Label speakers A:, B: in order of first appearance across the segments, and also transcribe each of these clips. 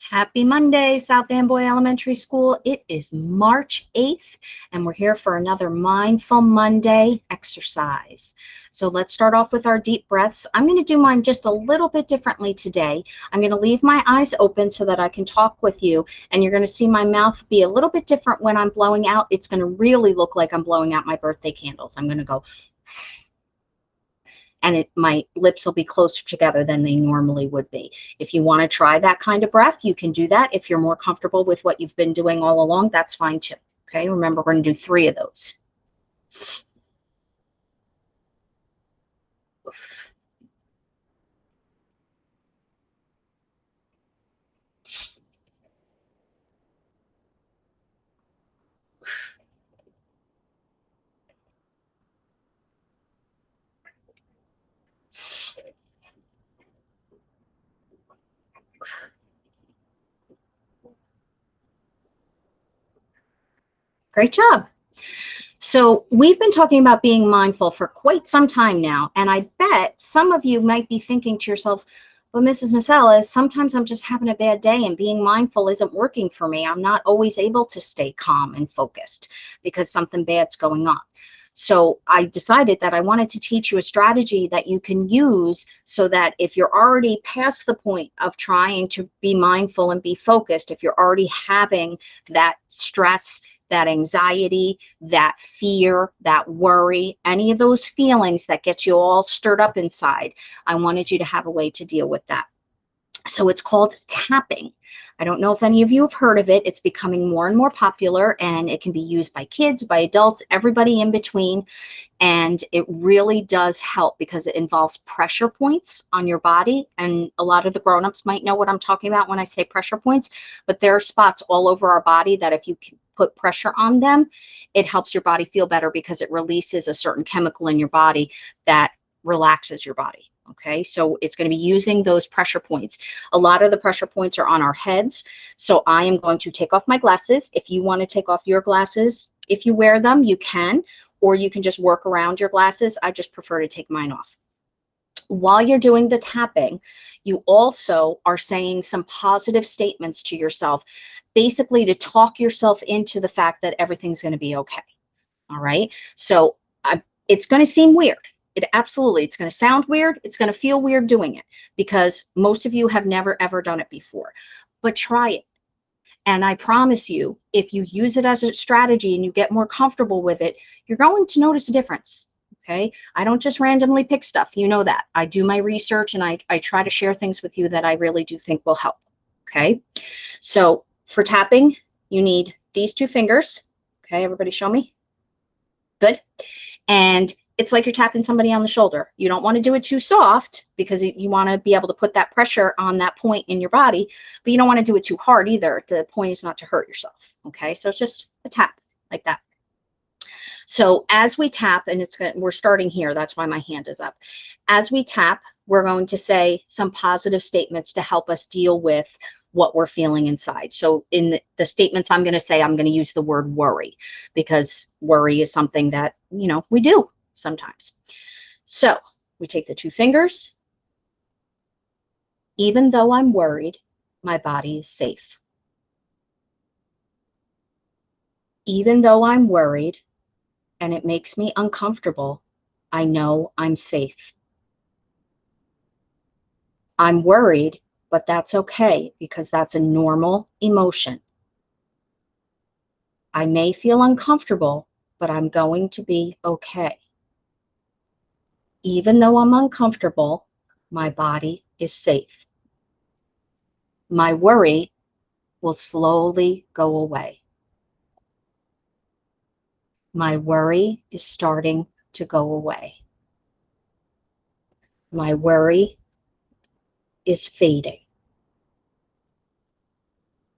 A: Happy Monday, South Amboy Elementary School. It is March 8th, and we're here for another Mindful Monday exercise. So let's start off with our deep breaths. I'm going to do mine just a little bit differently today. I'm going to leave my eyes open so that I can talk with you, and you're going to see my mouth be a little bit different when I'm blowing out. It's going to really look like I'm blowing out my birthday candles. I'm going to go, and my lips will be closer together than they normally would be. If you want to try that kind of breath, you can do that. If you're more comfortable with what you've been doing all along, that's fine too. Okay, remember, we're going to do 3 of those. Great job. So we've been talking about being mindful for quite some time now, and I bet some of you might be thinking to yourselves, well, Mrs. Masellas, sometimes I'm just having a bad day and being mindful isn't working for me. I'm not always able to stay calm and focused because something bad's going on. So I decided that I wanted to teach you a strategy that you can use so that if you're already past the point of trying to be mindful and be focused, if you're already having that stress, that anxiety, that fear, that worry, any of those feelings that get you all stirred up inside, I wanted you to have a way to deal with that. So it's called tapping. I don't know if any of you have heard of it. It's becoming more and more popular, and it can be used by kids, by adults, everybody in between. And it really does help because it involves pressure points on your body. And a lot of the grown-ups might know what I'm talking about when I say pressure points, but there are spots all over our body that if you put pressure on them, it helps your body feel better because it releases a certain chemical in your body that relaxes your body. Okay, so it's going to be using those pressure points. A lot of the pressure points are on our heads. So I am going to take off my glasses. If you want to take off your glasses, if you wear them, you can, or you can just work around your glasses. I just prefer to take mine off. While you're doing the tapping, you also are saying some positive statements to yourself, basically to talk yourself into the fact that everything's going to be okay. All right. So it's going to seem weird. It's going to sound weird. It's going to feel weird doing it because most of you have never, ever done it before, but try it. And I promise you, if you use it as a strategy and you get more comfortable with it, you're going to notice a difference. Okay. I don't just randomly pick stuff. You know that. I do my research and I try to share things with you that I really do think will help. Okay. So for tapping, you need these 2 fingers. Okay. Everybody show me. Good. And it's like you're tapping somebody on the shoulder. You don't want to do it too soft because you want to be able to put that pressure on that point in your body, but you don't want to do it too hard either. The point is not to hurt yourself. Okay, so it's just a tap like that. So as we tap, and we're starting here, that's why my hand is up. As we tap, we're going to say some positive statements to help us deal with what we're feeling inside. So in the statements I'm going to say, I'm going to use the word worry because worry is something that, we do sometimes. So we take the 2 fingers. Even though I'm worried, my body is safe. Even though I'm worried and it makes me uncomfortable, I know I'm safe. I'm worried, but that's okay because that's a normal emotion. I may feel uncomfortable, but I'm going to be okay. Even though I'm uncomfortable, my body is safe. My worry will slowly go away. My worry is starting to go away. My worry is fading.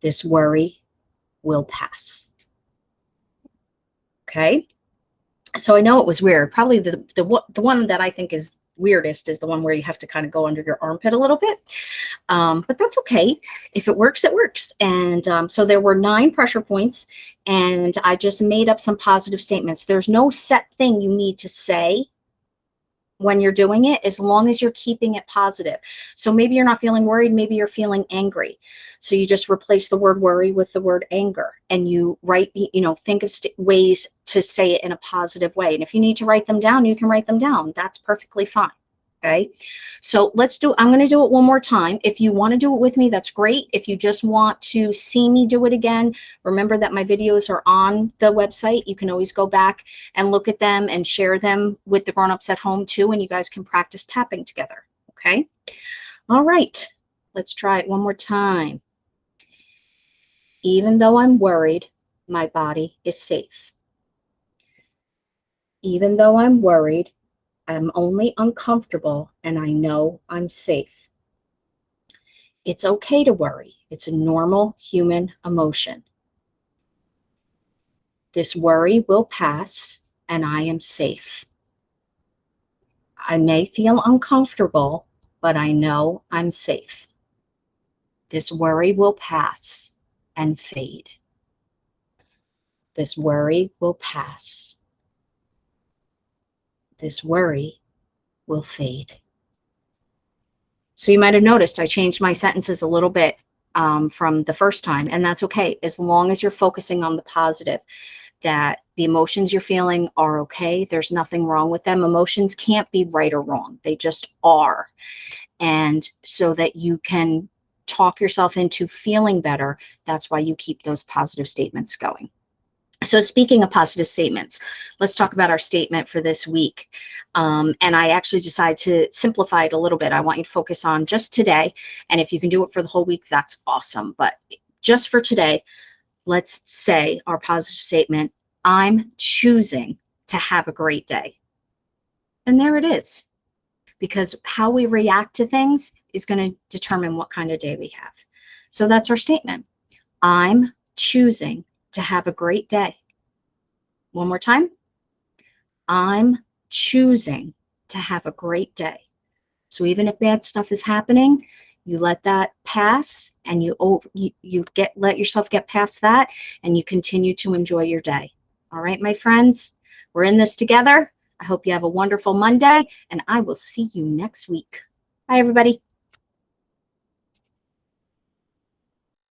A: This worry will pass. Okay? So I know it was weird. Probably the one that I think is weirdest is the one where you have to kind of go under your armpit a little bit. But that's okay. If it works, it works. And so there were 9 pressure points, and I just made up some positive statements. There's no set thing you need to say when you're doing it, as long as you're keeping it positive. So maybe you're not feeling worried, maybe you're feeling angry. So you just replace the word worry with the word anger, and you write, think of ways to say it in a positive way. And if you need to write them down, you can write them down. That's perfectly fine. Okay, so I'm going to do it one more time. If you want to do it with me, that's great. If you just want to see me do it again, remember that my videos are on the website. You can always go back and look at them and share them with the grown-ups at home too, and you guys can practice tapping together. Okay, all right, let's try it one more time. Even though I'm worried, my body is safe. Even though I'm worried, I'm only uncomfortable, and I know I'm safe. It's okay to worry. It's a normal human emotion. This worry will pass, and I am safe. I may feel uncomfortable, but I know I'm safe. This worry will pass and fade. This worry will pass. This worry will fade. So you might have noticed I changed my sentences a little bit from the first time, and that's okay, as long as you're focusing on the positive, that the emotions you're feeling are okay. There's nothing wrong with them. Emotions can't be right or wrong. They just are. And so that you can talk yourself into feeling better, that's why you keep those positive statements going. So speaking of positive statements, let's talk about our statement for this week. And I actually decided to simplify it a little bit. I want you to focus on just today. And if you can do it for the whole week, that's awesome. But just for today, let's say our positive statement: I'm choosing to have a great day. And there it is. Because how we react to things is going to determine what kind of day we have. So that's our statement. I'm choosing to have a great day. One more time. I'm choosing to have a great day. So even if bad stuff is happening, you let that pass, and you let yourself get past that, and you continue to enjoy your day. All right, my friends, we're in this together. I hope you have a wonderful Monday, and I will see you next week. Bye, everybody.